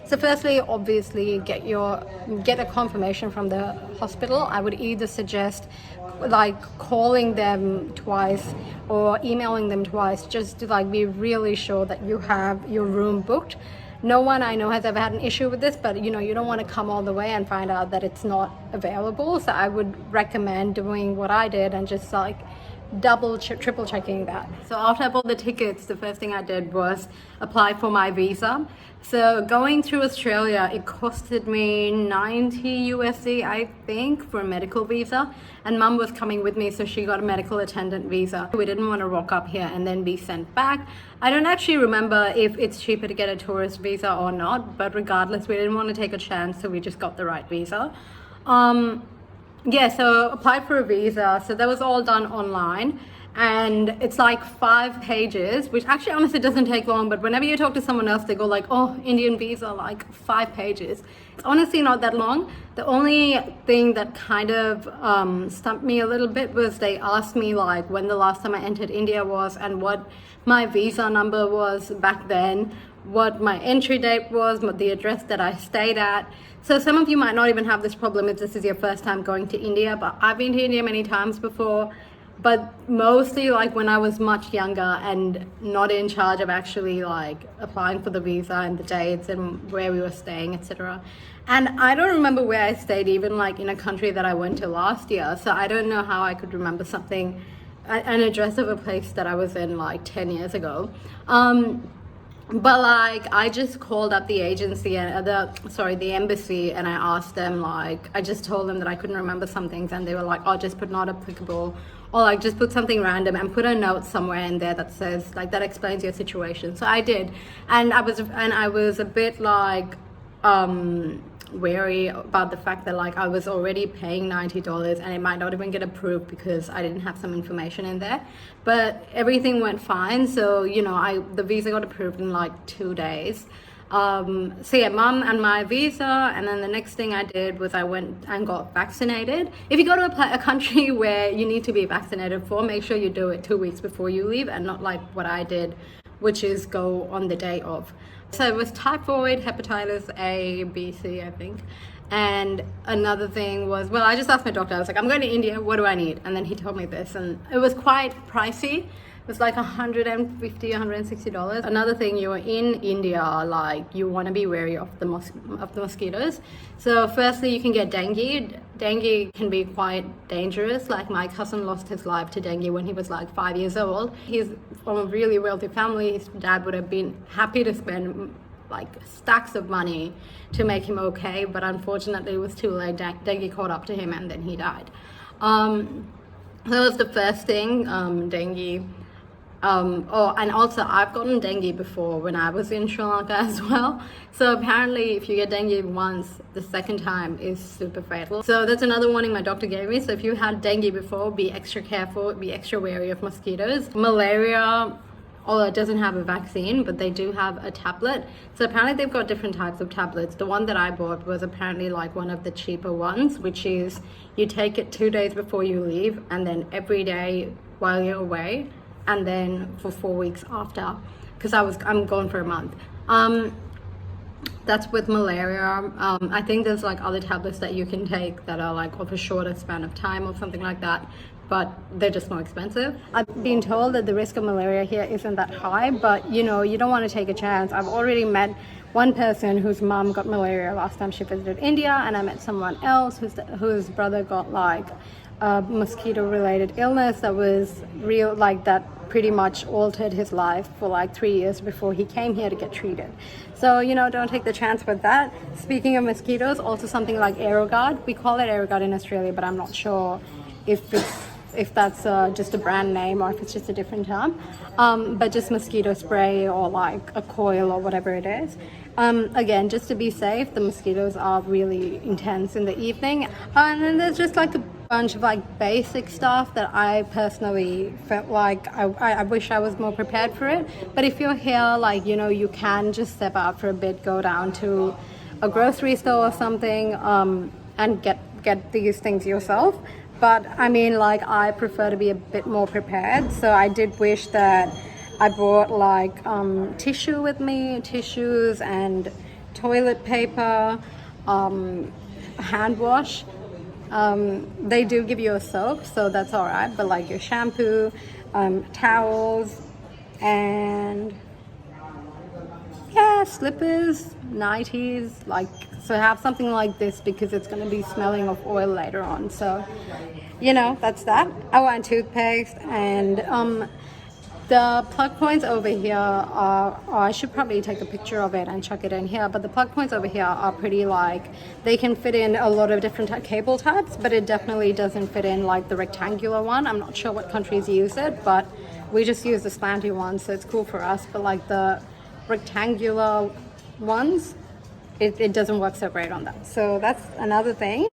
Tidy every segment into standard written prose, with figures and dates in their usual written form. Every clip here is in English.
So firstly, obviously get a confirmation from the hospital. I would either suggest like calling them twice or emailing them twice, just to like be really sure that you have your room booked. No one I know has ever had an issue with this, but you know, you don't want to come all the way and find out that it's not available. So I would recommend doing what I did and just like triple checking that. So after I bought the tickets, the first thing I did was apply for my visa. So going through Australia, it costed me 90 USD, I think, for a medical visa. And mum was coming with me, so she got a medical attendant visa. We didn't want to rock up here and then be sent back. I don't actually remember if it's cheaper to get a tourist visa or not, but regardless, we didn't want to take a chance, so we just got the right visa. Yeah, so applied for a visa. So that was all done online. And it's like 5 pages, which actually honestly doesn't take long, but whenever you talk to someone else, they go like, oh, Indian visa, like 5 pages. It's honestly not that long. The only thing that kind of stumped me a little bit was they asked me like when the last time I entered India was and what my visa number was back then, what my entry date was, what the address that I stayed at. So some of you might not even have this problem if this is your first time going to India, but I've been to India many times before. But mostly like when I was much younger and not in charge of actually like applying for the visa and the dates and where we were staying, etc. And I don't remember where I stayed, even like in a country that I went to last year. So I don't know how I could remember something, an address of a place that I was in like 10 years ago. But like I just called up the agency and the embassy, and I asked them, like I just told them that I couldn't remember some things, and they were like, oh, just put not applicable, or like just put something random and put a note somewhere in there that says like that explains your situation. So I did, and I was a bit like wary about the fact that like I was already paying $90 and it might not even get approved because I didn't have some information in there, but everything went fine. So you know, the visa got approved in like 2 days. So yeah, mum and my visa, and then the next thing I did was I went and got vaccinated. If you go to a country where you need to be vaccinated for, make sure you do it 2 weeks before you leave, and not like what I did, which is go on the day of. So it was typhoid, hepatitis A, B, C, I think. And another thing was, well, I just asked my doctor, I was like, I'm going to India, what do I need? And then he told me this, and it was quite pricey. It was like $150, $160. Another thing, you're in India, like you want to be wary of the mosquitoes. So firstly, you can get dengue. Dengue can be quite dangerous. Like my cousin lost his life to dengue when he was like 5 years old. He's from a really wealthy family. His dad would have been happy to spend like stacks of money to make him okay, but unfortunately it was too late. Dengue caught up to him and then he died. So that was the first thing, dengue. And also I've gotten dengue before when I was in Sri Lanka as well. So apparently if you get dengue once, the second time is super fatal. So that's another warning my doctor gave me. So if you had dengue before, be extra careful, be extra wary of mosquitoes. Malaria, although it doesn't have a vaccine, but they do have a tablet. So apparently they've got different types of tablets. The one that I bought was apparently like one of the cheaper ones, which is you take it 2 days before you leave, and then every day while you're away, and then for 4 weeks after, because I'm gone for a month. That's with malaria. I think there's like other tablets that you can take that are like of a shorter span of time or something like that, but they're just more expensive. I've been told that the risk of malaria here isn't that high, but you know, you don't want to take a chance. I've already met one person whose mom got malaria last time she visited India, and I met someone else whose brother got like a mosquito related illness that was real, like that pretty much altered his life for like 3 years before he came here to get treated. So you know, don't take the chance with that. Speaking of mosquitoes, also something like AeroGuard. We call it AeroGuard in Australia, but I'm not sure if that's just a brand name or if it's just a different term, but just mosquito spray or like a coil or whatever it is. Again, just to be safe, the mosquitoes are really intense in the evening. And then there's just like a bunch of like basic stuff that I personally felt like I wish I was more prepared for it. But if you're here, like, you know, you can just step out for a bit, go down to a grocery store or something, and get these things yourself. But I mean, like, I prefer to be a bit more prepared. So I did wish that I brought like tissue with me, tissues and toilet paper, hand wash. They do give you a soap, so that's all right, but like your shampoo, towels, and yeah, slippers, nighties, like, so have something like this because it's going to be smelling of oil later on. So, you know, that's that. Oh, and toothpaste, and the plug points over here are, oh, I should probably take a picture of it and chuck it in here, but the plug points over here are pretty, like, they can fit in a lot of different cable types, but it definitely doesn't fit in like the rectangular one. I'm not sure what countries use it, but we just use the slanty one, so it's cool for us. But like the rectangular ones, it doesn't work so great on that. So that's another thing.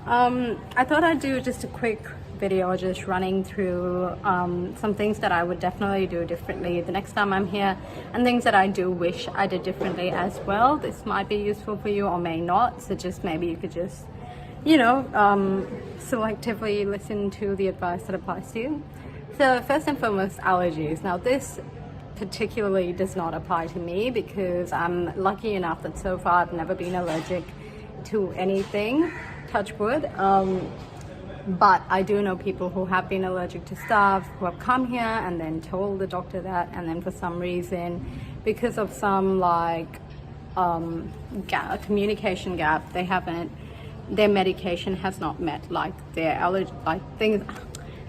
I thought I'd do just a quick video just running through some things that I would definitely do differently the next time I'm here, and things that I do wish I did differently as well. This might be useful for you or may not, so just maybe you could just, you know, selectively listen to the advice that applies to you. So first and foremost, allergies. Now this particularly does not apply to me because I'm lucky enough that so far I've never been allergic to anything, touch wood. But I do know people who have been allergic to stuff, who have come here and then told the doctor that, and then for some reason, because of some like communication gap, their medication has not met like their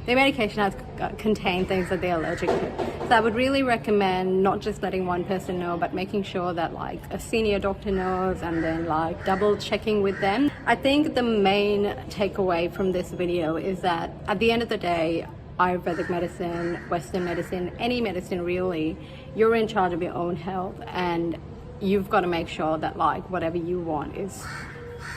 their medication has contained things that they're allergic to. So I would really recommend not just letting one person know, but making sure that like a senior doctor knows, and then like double checking with them. I think the main takeaway from this video is that at the end of the day, Ayurvedic medicine, Western medicine, any medicine really, you're in charge of your own health, and you've got to make sure that like whatever you want is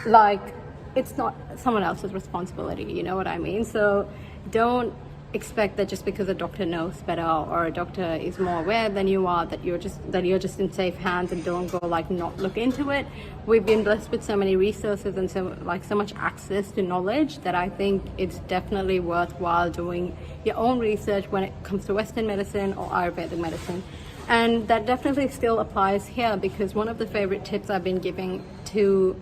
like, it's not someone else's responsibility, you know what I mean? So don't expect that just because a doctor knows better or a doctor is more aware than you are, that you're just in safe hands, and don't go like not look into it. We've been blessed with so many resources and so much access to knowledge that I think it's definitely worthwhile doing your own research when it comes to Western medicine or Ayurvedic medicine. And that definitely still applies here, because one of the favorite tips I've been giving to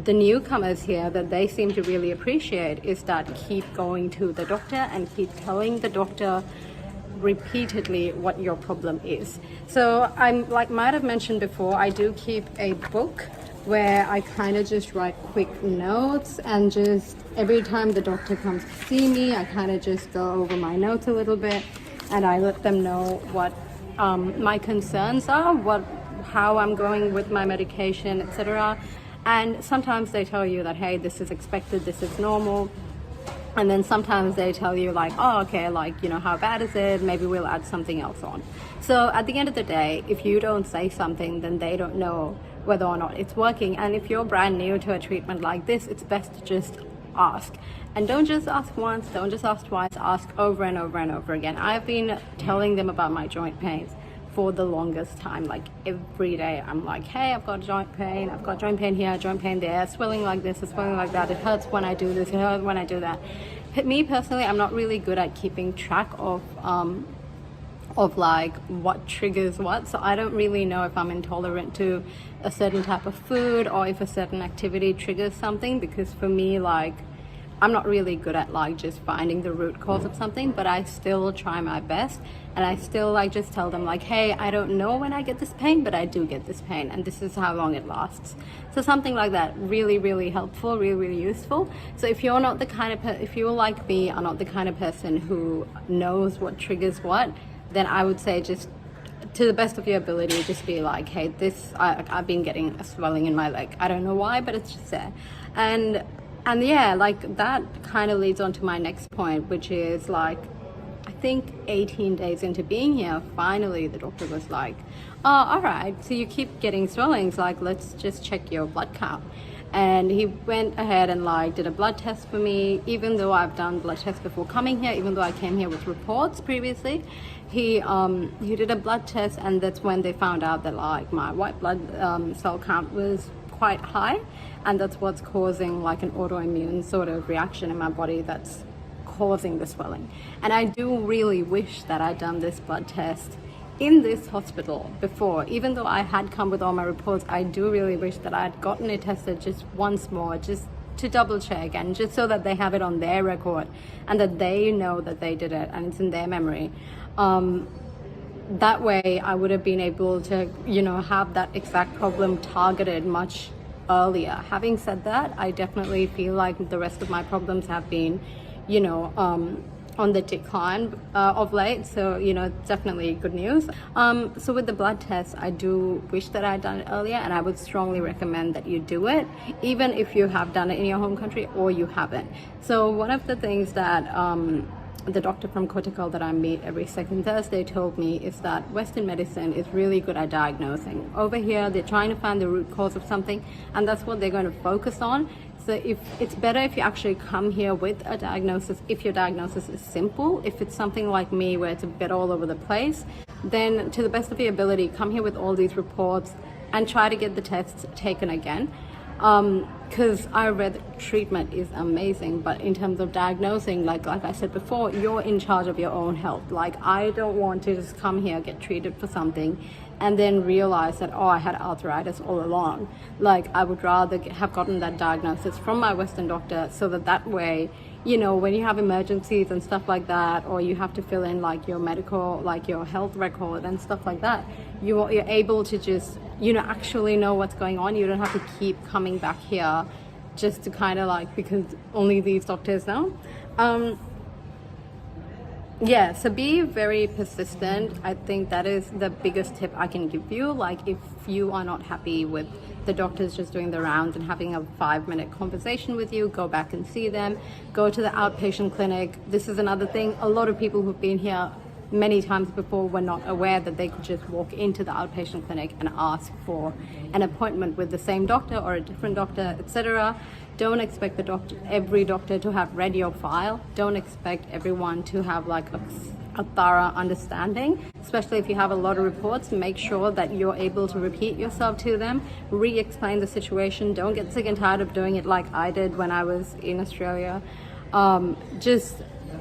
the newcomers here that they seem to really appreciate is that keep going to the doctor and keep telling the doctor repeatedly what your problem is. So I'm like might have mentioned before, I do keep a book where I kind of just write quick notes, and just every time the doctor comes to see me, I kind of just go over my notes a little bit, and I let them know what my concerns are, how I'm going with my medication, etc. And sometimes they tell you that, hey, this is expected, this is normal. And then sometimes they tell you like, oh, okay, like, you know, how bad is it? Maybe we'll add something else on. So at the end of the day, if you don't say something, then they don't know whether or not it's working. And if you're brand new to a treatment like this, it's best to just ask. And don't just ask once, don't just ask twice, ask over and over and over again. I've been telling them about my joint pains for the longest time. Like every day I'm like, hey, I've got joint pain here, joint pain there, swelling like this, swelling like that, it hurts when I do this, it hurts when I do that. Me personally, I'm not really good at keeping track of like what triggers what, so I don't really know if I'm intolerant to a certain type of food or if a certain activity triggers something, because for me, like, I'm not really good at like just finding the root cause of something, but I still try my best, and I still like just tell them like, hey, I don't know when I get this pain, but I do get this pain, and this is how long it lasts. So something like that, really, really helpful, really, really useful. So if you're not the kind of if you like me are not the kind of person who knows what triggers what, then I would say just to the best of your ability, just be like, hey, I've been getting a swelling in my leg. I don't know why, but it's just there. And yeah, like that kind of leads on to my next point, which is like, I think 18 days into being here, finally the doctor was like, oh, all right, so you keep getting swellings, like let's just check your blood count. And he went ahead and like did a blood test for me, even though I've done blood tests before coming here, even though I came here with reports previously. He did a blood test, and that's when they found out that like my white blood cell count was quite high, and that's what's causing like an autoimmune sort of reaction in my body that's causing the swelling. And I do really wish that I'd done this blood test in this hospital before, even though I had come with all my reports, I do really wish that I had gotten it tested just once more, just to double check, and just so that they have it on their record and that they know that they did it and it's in their memory. That way I would have been able to, have that exact problem targeted much earlier. Having said that, I definitely feel like the rest of my problems have been, on the decline of late, so definitely good news. So with the blood test, I do wish that I had done it earlier, and I would strongly recommend that you do it, even if you have done it in your home country or you haven't. So one of the things that the doctor from Kottakkal that I meet every second Thursday told me is that Western medicine is really good at diagnosing. Over here, they're trying to find the root cause of something, and that's what they're going to focus on. So if it's better if you actually come here with a diagnosis, if your diagnosis is simple. If it's something like me where it's a bit all over the place, then to the best of your ability, come here with all these reports and try to get the tests taken again. Because Ayurvedic treatment is amazing, but in terms of diagnosing, like I said before, you're in charge of your own health. Like, I don't want to just come here, get treated for something, and then realize that, I had arthritis all along. Like, I would rather have gotten that diagnosis from my Western doctor, so that way, when you have emergencies and stuff like that, or you have to fill in like your medical, like your health record and stuff like that, you're able to just, actually know what's going on. You don't have to keep coming back here just to kind of because only these doctors know. Yeah, so be very persistent. I think that is the biggest tip I can give you. Like, if you are not happy with the doctors just doing the rounds and having a 5-minute conversation with you, go back and see them. Go to the outpatient clinic. This is another thing. A lot of people who've been here many times before were not aware that they could just walk into the outpatient clinic and ask for an appointment with the same doctor or a different doctor, etc. Don't expect every doctor to have read your file. Don't expect everyone to have like a thorough understanding, especially if you have a lot of reports. Make sure that you're able to repeat yourself to them, re-explain the situation. Don't get sick and tired of doing it like I did when I was in Australia. Just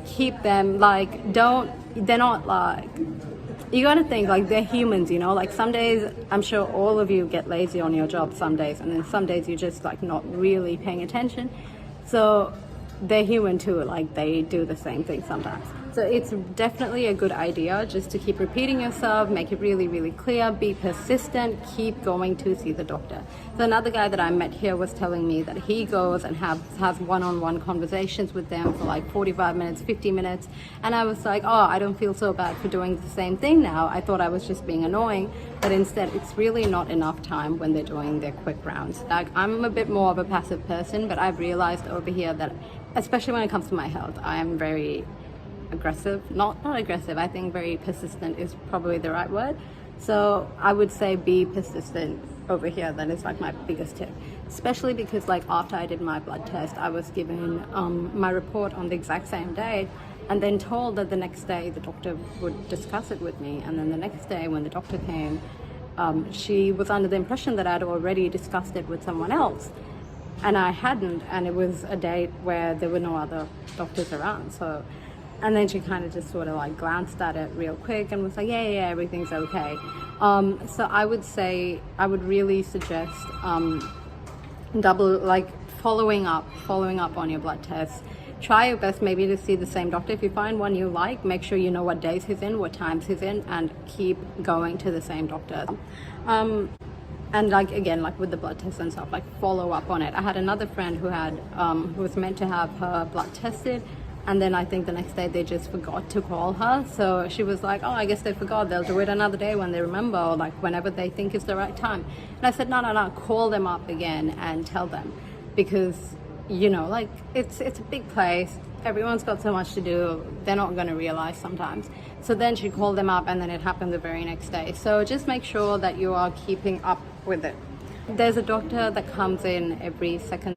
keep them they're not like, you gotta think like they're humans, like some days I'm sure all of you get lazy on your job some days, and then some days you're just like not really paying attention. So they're human too, like they do the same thing sometimes. So it's definitely a good idea just to keep repeating yourself, make it really, really clear, be persistent, keep going to see the doctor. So another guy that I met here was telling me that he goes and has one-on-one conversations with them for like 45 minutes, 50 minutes. And I was like, I don't feel so bad for doing the same thing now. I thought I was just being annoying, but instead it's really not enough time when they're doing their quick rounds. Like, I'm a bit more of a passive person, but I've realized over here that, especially when it comes to my health, I am very aggressive, not aggressive, I think very persistent is probably the right word. So I would say be persistent over here. That is like my biggest tip, especially because like after I did my blood test, I was given my report on the exact same day, and then told that the next day the doctor would discuss it with me. And then the next day when the doctor came, she was under the impression that I'd already discussed it with someone else, and I hadn't, and it was a date where there were no other doctors around. So, and then she kind of just sort of like glanced at it real quick and was like, yeah, everything's okay. So I would say, I would really suggest following up on your blood tests. Try your best maybe to see the same doctor. If you find one you like, make sure you know what days he's in, what times he's in, and keep going to the same doctor. And like, again, like with the blood tests and stuff, like follow up on it. I had another friend who was meant to have her blood tested, and then I think the next day they just forgot to call her. So she was like, I guess they forgot. They'll do it another day when they remember, or like whenever they think is the right time. And I said, no, call them up again and tell them, because like it's a big place. Everyone's got so much to do. They're not going to realize sometimes. So then she called them up, and then it happened the very next day. So just make sure that you are keeping up with it. There's a doctor that comes in every second